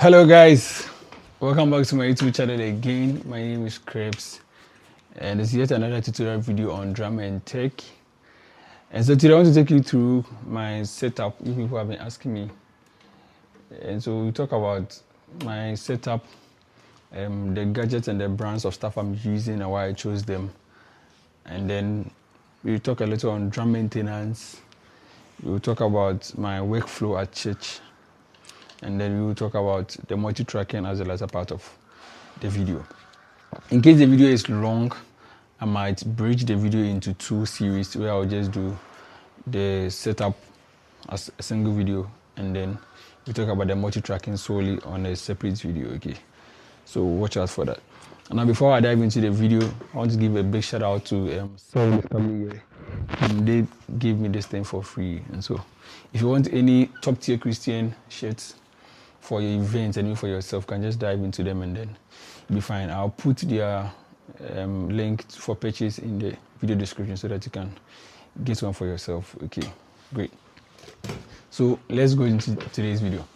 Hello guys, welcome back to my YouTube channel again. My name is Krebz and it's yet another tutorial video on drum and tech. And so today I want to take you through my setup. You people have been asking me, and so we talk about my setup, the gadgets and the brands of stuff I'm using and why I chose them, and then we talk a little on drum maintenance. We will talk about my workflow at church, and then we will talk about the multi-tracking as the latter part of the video. In case the video is long, I might bridge the video into two series where I'll just do the setup as a single video, and then we talk about the multi-tracking solely on a separate video. Okay, so watch out for that. And now before I dive into the video, I want to give a big shout out to they gave me this thing for free. And so if you want any top tier Christian shirts for your events and even for yourself, can just dive into them and then you'll be fine. I'll put their link for purchase in the video description so that you can get one for yourself. Okay, great. So let's go into today's video.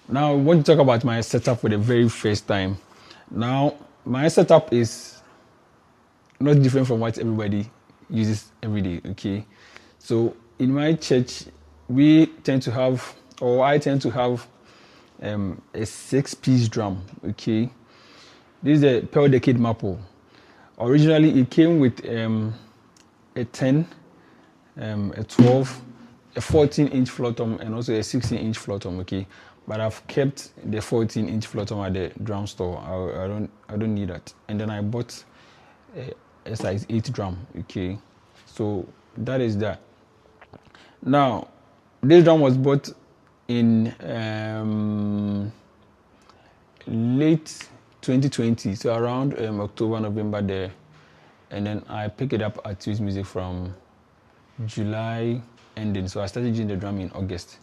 Now I want to talk about my setup for the very first time. Now my setup is not different from what everybody uses every day. Okay, so in my church we tend to have, or I tend to have, a 6-piece drum. Okay, this is a Pearl Decade Maple. Originally it came with a 10, a 12, a 14-inch floor tom and also a 16-inch floor tom. Okay, but I've kept the 14-inch floor tom at the drum store. I don't need that. And then I bought a size 8 drum. Okay, so that is that. Now this drum was bought in late 2020, so around October, November there, and then I picked it up at Swiss Music from July ending. So I started using the drum in August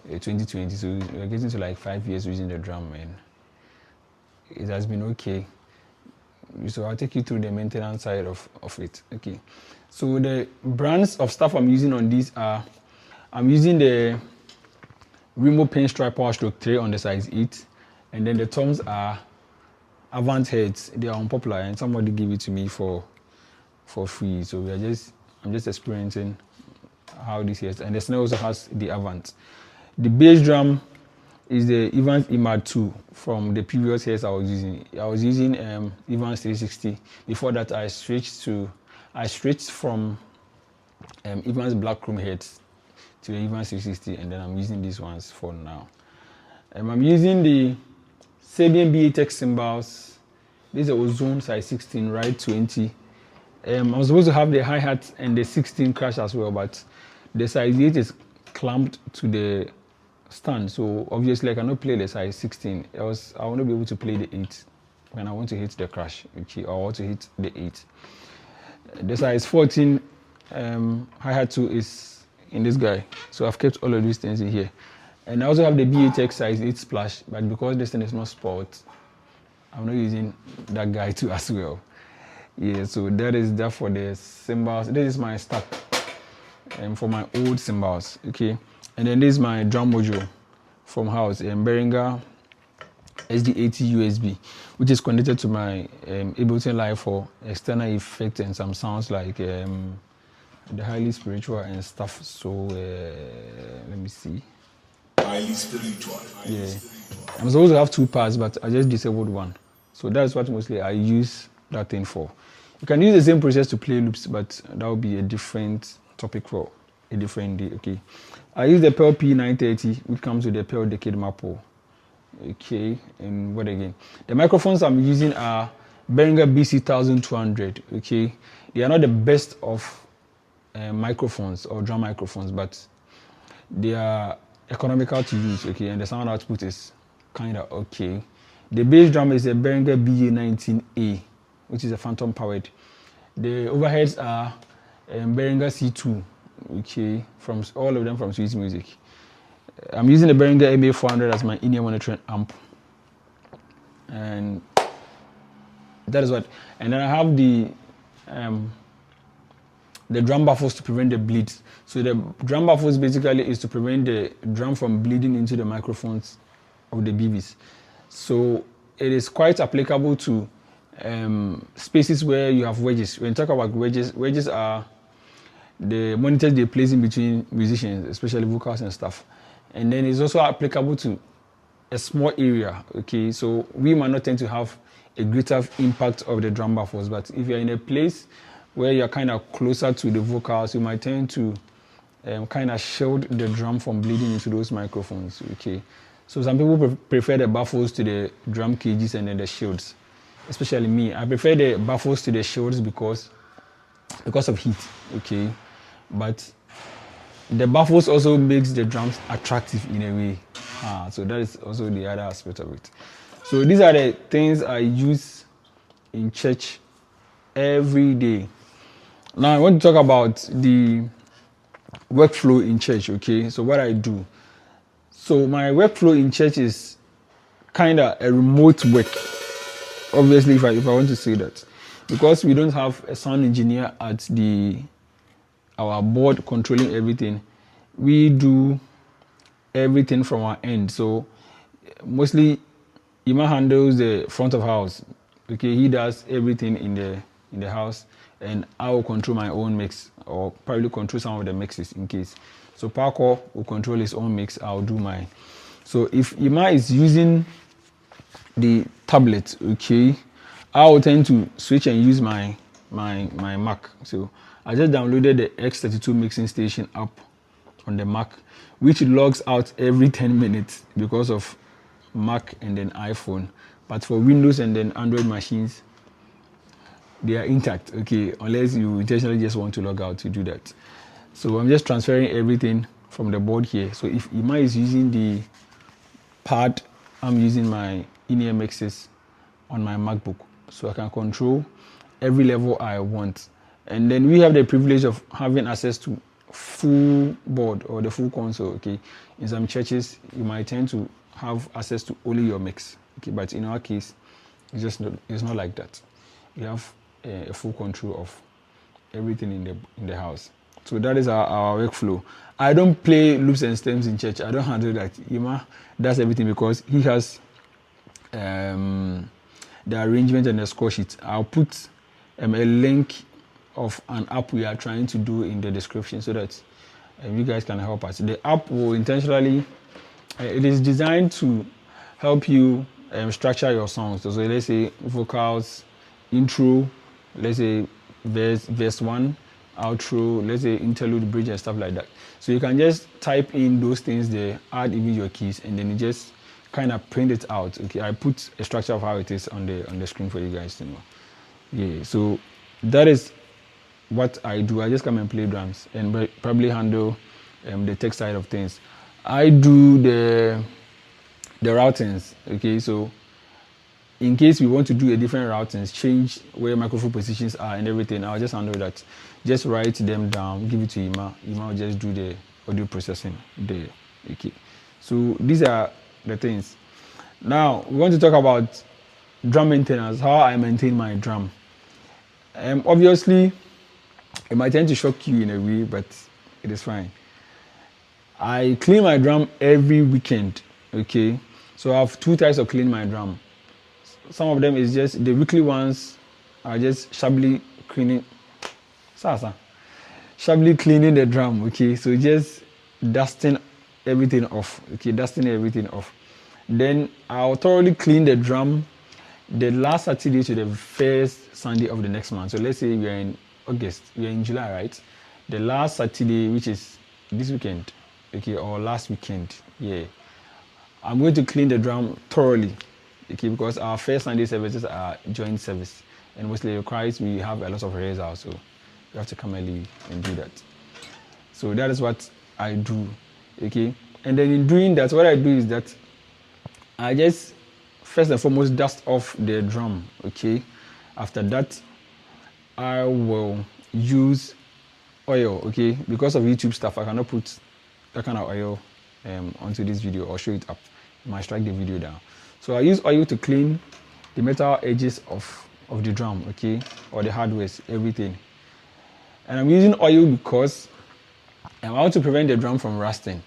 2020. So we're getting to like 5 years using the drum, and it has been okay. So I'll take you through the maintenance side of it. Okay, so the brands of stuff I'm using on these are, I'm using the Rainbow Pinstripe Power Stroke 3 on the size 8, and then the toms are Avant heads. They are unpopular and somebody gave it to me for free. So I'm just experiencing how this is. And the snare also has the Avant. The bass drum is the Avant MA 2 from the previous heads I was using. I was using Avant 360. Before that I switched from Avant's black chrome heads to the Avant 360, and then I'm using these ones for now. I'm using the Sabian BA cymbals. These are Ozone size 16, right 20. I was supposed to have the hi-hat and the 16 crash as well, but the size 8 is clamped to the stand, so obviously I cannot play the size 16. I want to be able to play the 8 when I want to hit the crash. Okay, or I want to hit the 8. The size 14 hi-hat 2 is in this guy, so I've kept all of these things in here. And I also have the BHX size 8 splash, but because this thing is not sport, I'm not using that guy too as well. Yeah, so that is that for the cymbals. This is my stack for my old cymbals. Okay, and then this is my drum module from house, Behringer SD80 USB, which is connected to my Ableton Live for external effects and some sounds like the highly spiritual and stuff. So let me see. Highly spiritual. Yeah, I'm supposed to have 2 parts, but I just disabled one. So that's what mostly I use that thing for. You can use the same process to play loops, but that would be a different topic for a different day. Okay, I use the Pearl P930, which comes with the Pearl Decade Maple. Okay, and what again? The microphones I'm using are Behringer BC 1200. Okay, they are not the best of microphones or drum microphones, but they are economical to use. Okay, and the sound output is kind of okay. The bass drum is a Behringer BA19A, which is a phantom powered. The overheads are Behringer C2. Okay, from all of them from Swiss Music. I'm using the Behringer MA 400 as my in-ear monitoring amp, and that is what. And then I have the drum baffles to prevent the bleed. So the drum baffles basically is to prevent the drum from bleeding into the microphones of the BBs. So it is quite applicable to spaces where you have wedges. When you talk about wedges, wedges are the monitors they place in between musicians, especially vocals and stuff. And then it's also applicable to a small area, okay? So we might not tend to have a greater impact of the drum baffles, but if you're in a place where you're kind of closer to the vocals, you might tend to kind of shield the drum from bleeding into those microphones, okay? So some people prefer the baffles to the drum cages and then the shields. Especially me, I prefer the baffles to the shields because of heat, okay? But the baffles also makes the drums attractive in a way. So that is also the other aspect of it. So these are the things I use in church every day. Now I want to talk about the workflow in church, okay? So what I do. So my workflow in church is kind of a remote work. Obviously, if I want to say that, because we don't have a sound engineer at our board controlling everything, we do everything from our end. So mostly Ima handles the front of house, okay? He does everything in the house, and I will control my own mix, or probably control some of the mixes in case. So Parkour will control his own mix, I'll do mine. So if Ima is using the tablet, okay, I will tend to switch and use my Mac. So I just downloaded the X32 mixing station app on the Mac, which logs out every 10 minutes because of Mac and then iPhone. But for Windows and then Android machines, they are intact, okay, unless you intentionally just want to log out to do that. So I'm just transferring everything from the board here. So if Ima is using the pad, I'm using my in-ear mixes on my MacBook, so I can control every level I want. And then we have the privilege of having access to full board or the full console, okay? In some churches, you might tend to have access to only your mix, okay? But in our case, it's not like that. You have a full control of everything in the house. So that is our workflow. I don't play loops and stems in church. I don't handle that. Ima does everything because he has the arrangement and the score sheet. I'll put a link of an app we are trying to do in the description so that you guys can help us. The app will intentionally, it is designed to help you structure your songs. So let's say vocals, intro, let's say verse 1, outro, let's say interlude, bridge and stuff like that. So you can just type in those things there, add even your keys, and then you just kind of print it out. Okay, I put a structure of how it is on the screen for you guys to know. Yeah, so that is what I do. I just come and play drums and probably handle the tech side of things. I do the routings. Okay, so in case we want to do a different routings, change where microphone positions are and everything, I'll just handle that. Just write them down, give it to Ima. Ima will just do the audio processing there. Okay, so these are the things. Now we want to talk about drum maintenance, how I maintain my drum. Obviously, it might tend to shock you in a way, but it is fine. I clean my drum every weekend. Okay, so I have two types of clean my drum. Some of them is just the weekly ones are just shabbily cleaning. Shabbily cleaning the drum. Okay, so just dusting everything off. Okay, dusting everything off. Then I'll thoroughly clean the drum the last Saturday to the first Sunday of the next month. So let's say we are in August, we are in July, right? The last Saturday, which is this weekend, okay, or last weekend, yeah. I'm going to clean the drum thoroughly, okay, because our first Sunday services are joint service, and mostly requires we have a lot of rehearsals, so you have to come early and do that. So that is what I do, okay. And then in doing that, what I do is that I just first and foremost dust off the drum, okay. After that, I will use oil, okay. Because of YouTube stuff, I cannot put that kind of oil onto this video or show it up. I might strike the video down. So I use oil to clean the metal edges of the drum, okay, or the hardware, everything. And I'm using oil because I want to prevent the drum from rusting.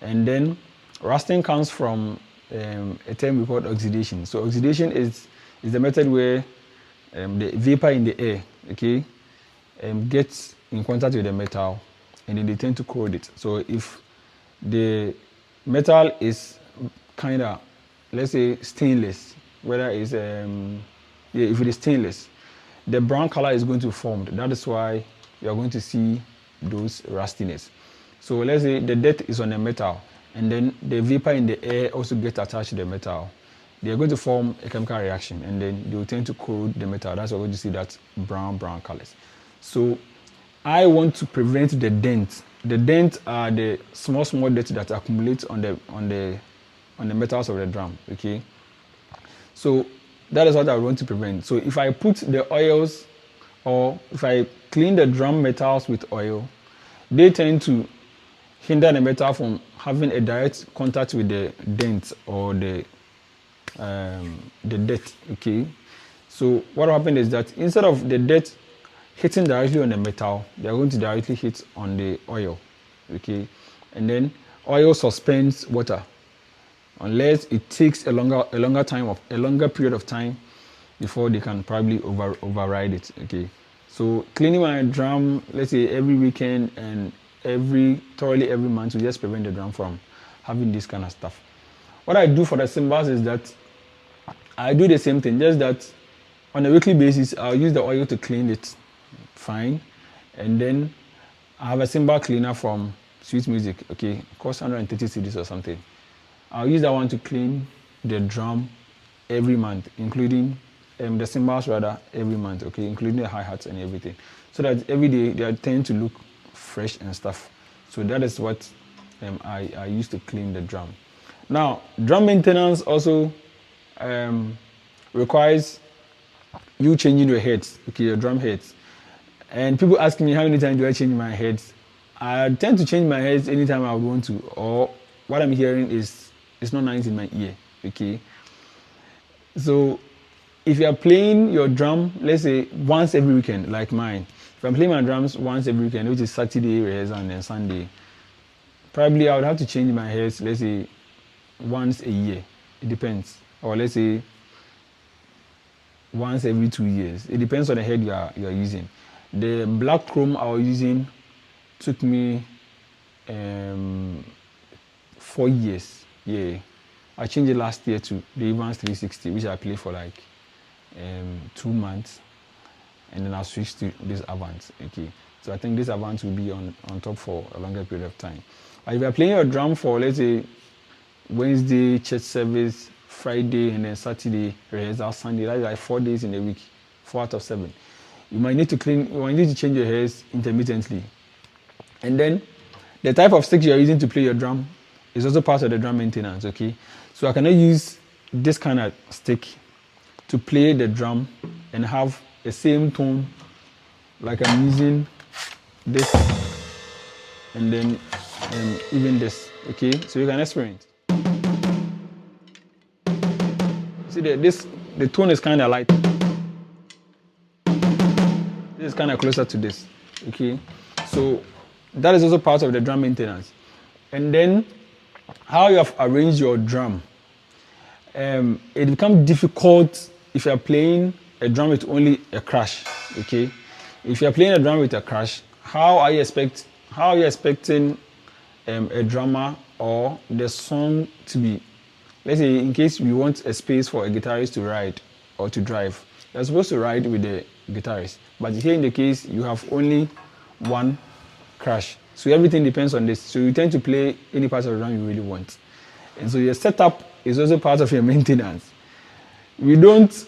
And then rusting comes from a term we call oxidation. So oxidation is the method where the vapor in the air, okay, gets in contact with the metal, and then they tend to corrode it. So if the metal is kind of, let's say, stainless, whether it's if it is stainless, the brown color is going to form. That is why you are going to see those rustiness. So let's say the dirt is on the metal, and then the vapor in the air also gets attached to the metal. They are going to form a chemical reaction, and then they will tend to corrode the metal. That's why we're going to see that brown colors. So I want to prevent the dent. The dent are the small dirt that accumulates on the metals of the drum. Okay. So that is what I want to prevent. So if I put the oils, or if I clean the drum metals with oil, they tend to hinder the metal from having a direct contact with the dent or the dirt. Okay. So what happened is that instead of the dirt hitting directly on the metal, they are going to directly hit on the oil. Okay. And then oil suspends water unless it takes a longer period of time before they can probably override it. Okay. So cleaning my drum, let's say every weekend and thoroughly every month, to just prevent the drum from having this kind of stuff. What I do for the cymbals is that I do the same thing, just that on a weekly basis I'll use the oil to clean it fine, and then I have a cymbal cleaner from Sweet Music. Okay, it costs 130 cedis or something. I'll use that one to clean the drum every month, including the cymbals rather every month. Okay, including the hi-hats and everything, so that every day they tend to look fresh and stuff. So that is what I use to clean the drum. Now, drum maintenance also requires you changing your heads, okay, your drum heads. And people ask me how many times do I change my heads. I tend to change my heads anytime I would want to, or what I'm hearing is not nice in my ear. Okay. So if you are playing your drum, let's say once every weekend, like mine. If I'm playing my drums once every weekend, which is Saturday rehearsal and then Sunday, probably I would have to change my heads, let's say once a year. It depends. Or let's say once every 2 years. It depends on the head you are using. The black chrome I was using took me 4 years. Yeah, I changed it last year to the Avant 360, which I played for like 2 months, and then I switched to this Avant. Okay, so I think this Avant will be on top for a longer period of time. But if you are playing your drum for, let's say, Wednesday church service, Friday, and then Saturday rehearsal, Sunday, that's like 4 days in a week, 4 out of 7. You might need to change your hairs intermittently. And then the type of stick you are using to play your drum is also part of the drum maintenance. Okay, so I cannot use this kind of stick to play the drum and have the same tone like I'm using this, and then even this. Okay, so you can experiment. See the tone is kind of light. This is kind of closer to this. Okay, so that is also part of the drum maintenance. And then how you have arranged your drum. It becomes difficult if you are playing a drum with only a crash. Okay, if you are playing a drum with a crash, how are you expecting a drummer or the song to be? Let's say in case we want a space for a guitarist to ride or to drive, you're supposed to ride with the guitarist. But here in the case, you have only one crash. So everything depends on this. So you tend to play any part of the drum you really want. And so your setup is also part of your maintenance. We don't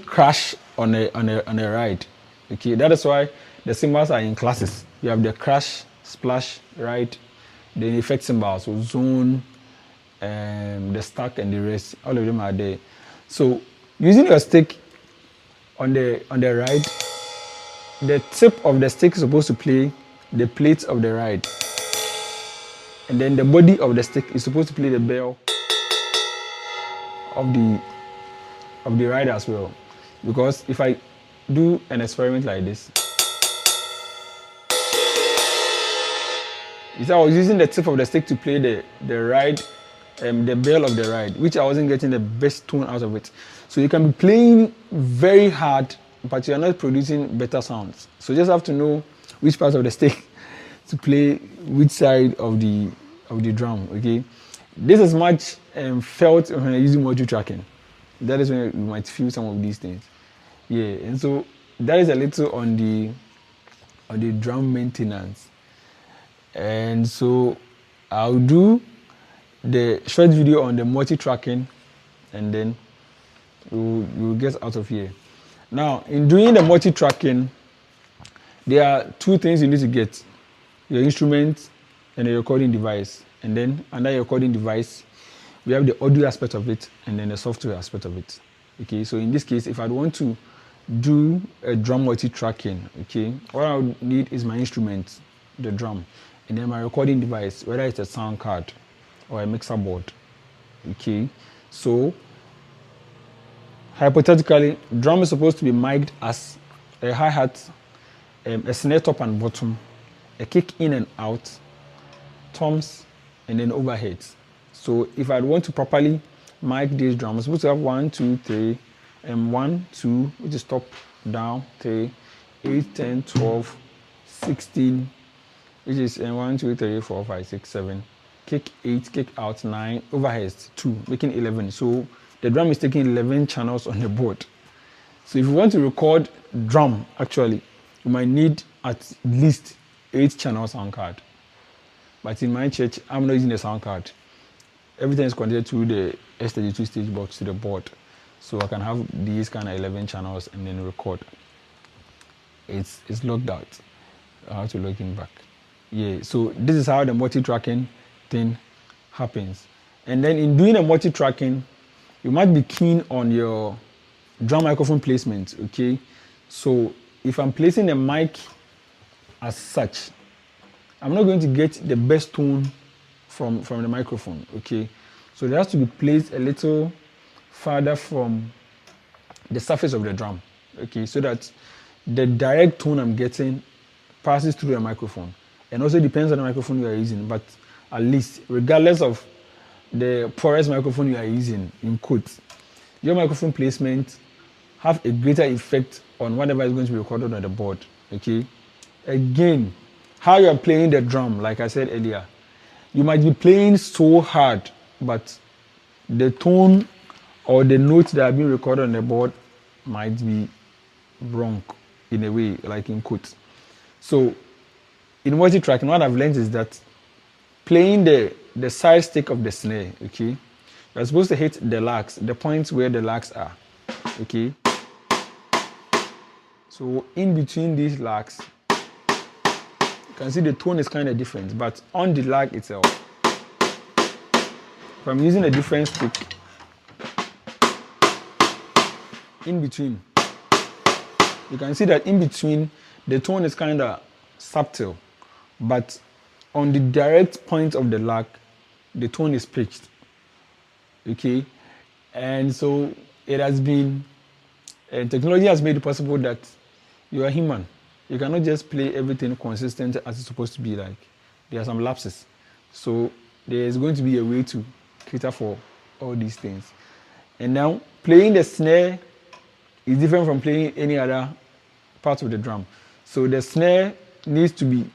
crash on a ride. Okay, that is why the cymbals are in classes. You have the crash, splash, ride, the effect cymbals, so zone, the stack, and the rest. All of them are there. So using your stick on the ride, the tip of the stick is supposed to play the plate of the ride, and then the body of the stick is supposed to play the bell of the ride as well. Because if I do an experiment like this, is I was using the tip of the stick to play the ride, the bell of the ride, which I wasn't getting the best tone out of it. So you can be playing very hard, but you are not producing better sounds. So you just have to know which part of the stick to play, which side of the drum. Okay, this is much felt when you're using multi-tracking. That is when you might feel some of these things. Yeah, and so that is a little on the drum maintenance. And so I'll do the short video on the multi-tracking, and then we'll get out of here. Now, in doing the multi-tracking, there are two things you need to get: your instrument and a recording device. And then under your recording device, we have the audio aspect of it and then the software aspect of it. Okay, so in this case, if I want to do a drum multi-tracking, okay, what I would need is my instrument, the drum, and then my recording device, whether it's a sound card or a mixer board. Okay, so hypothetically, drum is supposed to be mic'd as a hi-hat, a snare top and bottom, a kick in and out, toms, and then overheads. So if I want to properly mic these drums, I'm supposed to have 1, 2, 3, and 1, 2, which is top, down, 3, 8, 10, 12, 16, which is 1, 2, 3, 4, 5, 6, 7, kick 8, kick out 9, overheads 2, making 11. So the drum is taking 11 channels on the board. So if you want to record drum, actually, you might need at least 8 channel sound card. But in my church, I'm not using the sound card. Everything is connected to the S32 StageBox, to the board. So I can have these kind of 11 channels and then record. It's locked out. I have to log in back. Yeah, so this is how the multi-tracking thing happens. And then in doing the multi-tracking, you might be keen on your drum microphone placement, okay? So if I'm placing the mic as such, I'm not going to get the best tone from the microphone, okay? So it has to be placed a little farther from the surface of the drum, okay? So that the direct tone I'm getting passes through the microphone. And also depends on the microphone you are using, but at least, regardless of the poorest microphone you are using, in quotes, your microphone placement have a greater effect on whatever is going to be recorded on the board, okay? Again, how you are playing the drum, like I said earlier, you might be playing so hard, but the tone or the notes that are being recorded on the board might be wrong in a way, like in quotes. So in multi-tracking, what I've learned is that playing the side stick of the snare, okay, you're supposed to hit the lags, the points where the lags are, okay. So in between these lags, you can see the tone is kind of different, but on the lag itself, if I'm using a different stick, in between, you can see that in between, the tone is kind of subtle, but on the direct point of the lag, the tone is pitched, okay? And so it has been, technology has made it possible that you are human. You cannot just play everything consistent as it's supposed to be like. There are some lapses. So there is going to be a way to cater for all these things. And now, playing the snare is different from playing any other part of the drum. So the snare needs to be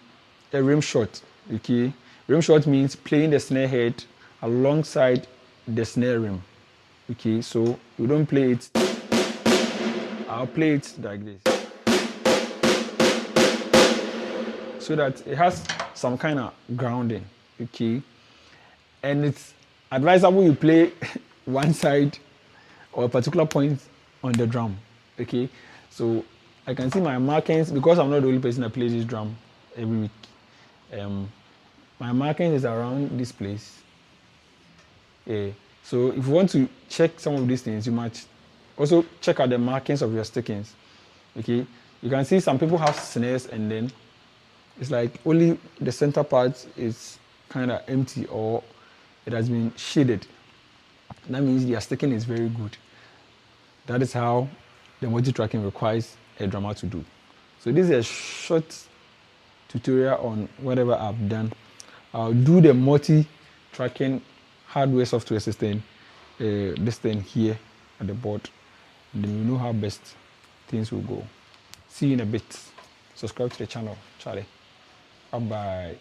a rim shot, okay? Rim shot means playing the snare head alongside the snare rim, okay? So you don't play it, I'll play it like this, so that it has some kind of grounding, okay? And it's advisable you play one side or a particular point on the drum, okay? So I can see my markings, because I'm not the only person that plays this drum every week. My markings is around this place. Yeah. So if you want to check some of these things, you might also check out the markings of your stickings, okay? You can see some people have snares and then it's like only the center part is kind of empty or it has been shaded. That means their sticking is very good. That is how the multi-tracking requires a drummer to do. So this is a short tutorial on whatever I've done I'll do the multi-tracking hardware software system, this thing here at the board, and then we know how best things will go. See you in a bit. Subscribe to the channel, Charlie. Bye bye.